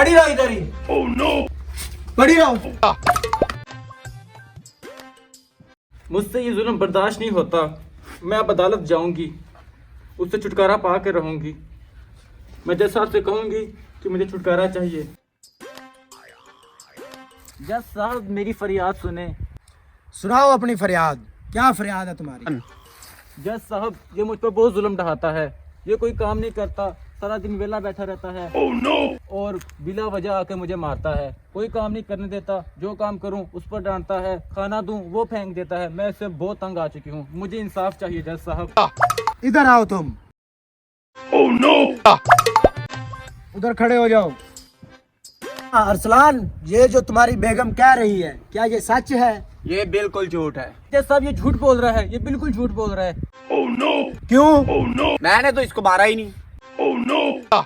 पड़ी रहो इधर ही। ओह नो, पड़ी रहो। मुझसे ये जुल्म बर्दाश्त नहीं होता। मैं अब अदालत जाऊंगी, उससे छुटकारा पा के रहूंगी। मैं जज साहब से कहूंगी कि मुझे छुटकारा चाहिए। जज साहब मेरी फरियाद सुने। सुनाओ अपनी फरियाद, क्या फरियाद है तुम्हारी? जज साहब ये मुझ पर बहुत जुल्म ढहाता है। ये कोई काम नहीं करता, सारा दिन वेला बैठा रहता है। no! और बिला वजह आके मुझे मारता है। कोई काम नहीं करने देता, जो काम करूं उस पर डांटता है, खाना दूं वो फेंक देता है। मैं इससे बहुत तंग आ चुकी हूं, मुझे इंसाफ चाहिए जज साहब। इधर आओ तुम। no! उधर खड़े हो जाओ। अरसलान, ये जो तुम्हारी बेगम कह रही है, क्या ये सच है? ये बिल्कुल झूठ है। जज साहब ये झूठ बोल रहा है, ये बिल्कुल झूठ बोल रहा है। no! क्यों? no! मैंने तो इसको मारा ही नहीं। no!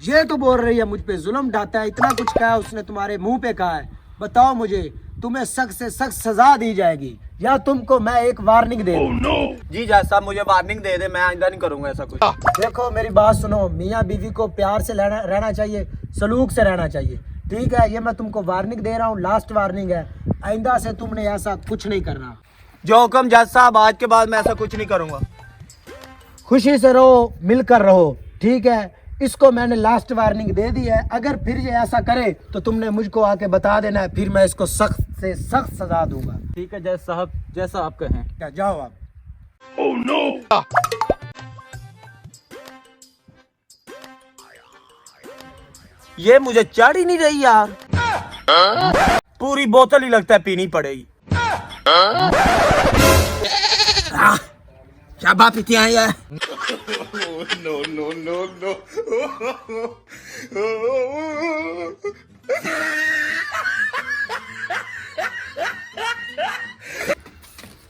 ये तो बोल रही है मुझ पे जुल्म ढाता है, इतना कुछ कहा उसने तुम्हारे मुंह पे कहा है। बताओ मुझे, तुम्हें सख्त से सख्त सजा दी जाएगी या तुमको मैं एक वार्निंग दे दूं? no! जी जज साहब मुझे वार्निंग दे दे, मैं आइंदा नहीं करूंगा ऐसा कुछ। देखो मेरी बात सुनो, मियाँ बीवी को प्यार से रहना चाहिए, सलूक से रहना चाहिए, ठीक है? ये मैं तुमको वार्निंग दे रहा हूँ, लास्ट वार्निंग है। आइंदा से तुमने ऐसा कुछ नहीं करना। जो हुक्म जज साहब, आज के बाद मैं ऐसा कुछ नहीं करूंगा। खुशी से रहो, मिलकर रहो, ठीक है? इसको मैंने लास्ट वार्निंग दे दी है। अगर फिर ये ऐसा करे तो तुमने मुझको आके बता देना है, फिर मैं इसको सख्त से सख्त सजा दूंगा। ठीक है जज साहब, जैसा आप कहें। क्या जाओ आप। Oh no! ये मुझे चढ़ ही नहीं रही यार। पूरी बोतल ही लगता है पीनी पड़ेगी। क्या बात इतनी आई है? No no no no.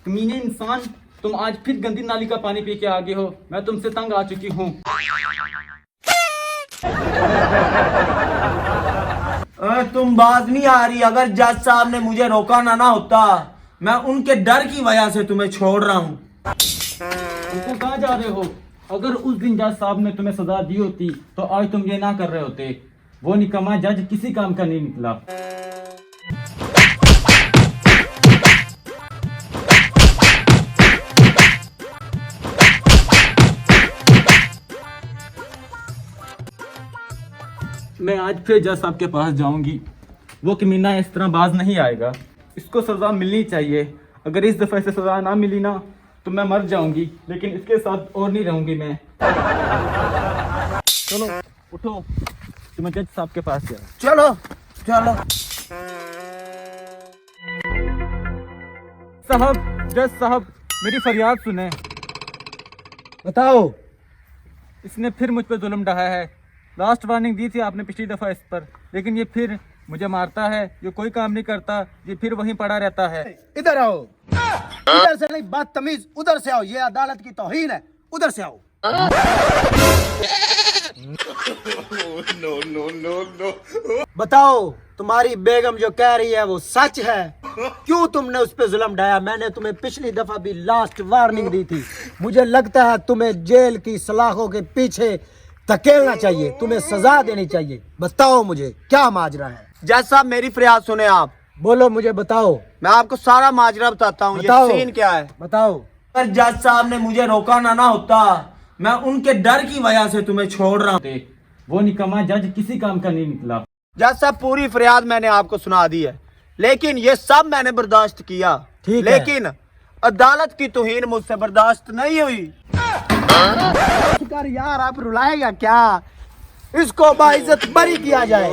कमीने इंसान, तुम आज फिर गंदी नाली का पानी पी के आगे हो। मैं तुमसे तंग आ चुकी हूँ। तुम बात नहीं आ रही। अगर जज साहब ने मुझे रोका ना होता, मैं उनके डर की वजह से तुम्हें छोड़ रहा हूँ। तुम कहाँ जा रहे हो? अगर उस दिन जज साहब ने तुम्हें सजा दी होती तो आज तुम ये ना कर रहे होते। वो निकम्मा जज किसी काम का नहीं निकला। मैं आज फिर जज साहब के पास जाऊंगी। वो कमीना इस तरह बाज नहीं आएगा, इसको सजा मिलनी चाहिए। अगर इस दफे से सजा ना मिली ना तो मैं मर जाऊंगी, लेकिन इसके साथ और नहीं रहूंगी मैं। चलो उठो, तुम्हें जज साहब के पास जाओ। चलो चलो। साहब, जज साहब मेरी फरियाद सुने। बताओ। इसने फिर मुझ पर जुल्म ढाया है। लास्ट वार्निंग दी थी आपने पिछली दफा इस पर, लेकिन ये फिर मुझे मारता है। ये कोई काम नहीं करता, ये फिर वहीं पड़ा रहता है। इधर आओ। इधर से नहीं, बदतमीज, उधर से आओ। ये अदालत की तौहीन है, उधर से आओ। No no no no. बताओ, तुम्हारी बेगम जो कह रही है वो सच है? क्यों तुमने उस पे जुल्म ढाया? मैंने तुम्हें पिछली दफा भी लास्ट वार्निंग दी थी। मुझे लगता है तुम्हें जेल की सलाखों के पीछे धकेलना चाहिए, तुम्हें सजा देनी चाहिए। बताओ मुझे क्या माजरा है? जज साहब मेरी फरियाद सुने आप। बोलो, मुझे बताओ। मैं आपको सारा माजरा बताता हूँ। ये सीन क्या है बताओ। अगर जज साहब ने मुझे रोका ना होता, मैं उनके डर की वजह से तुम्हें छोड़ रहा हूँ। वो निकम्मा जज किसी काम का नहीं निकला। जज साहब पूरी फरियाद मैंने आपको सुना दी है, लेकिन ये सब मैंने बर्दाश्त किया। ठीक है, लेकिन अदालत की तौहीन मुझसे बर्दाश्त नहीं हुई। यार आप रुलाएगा क्या? इसको बाइज्जत बरी किया जाए।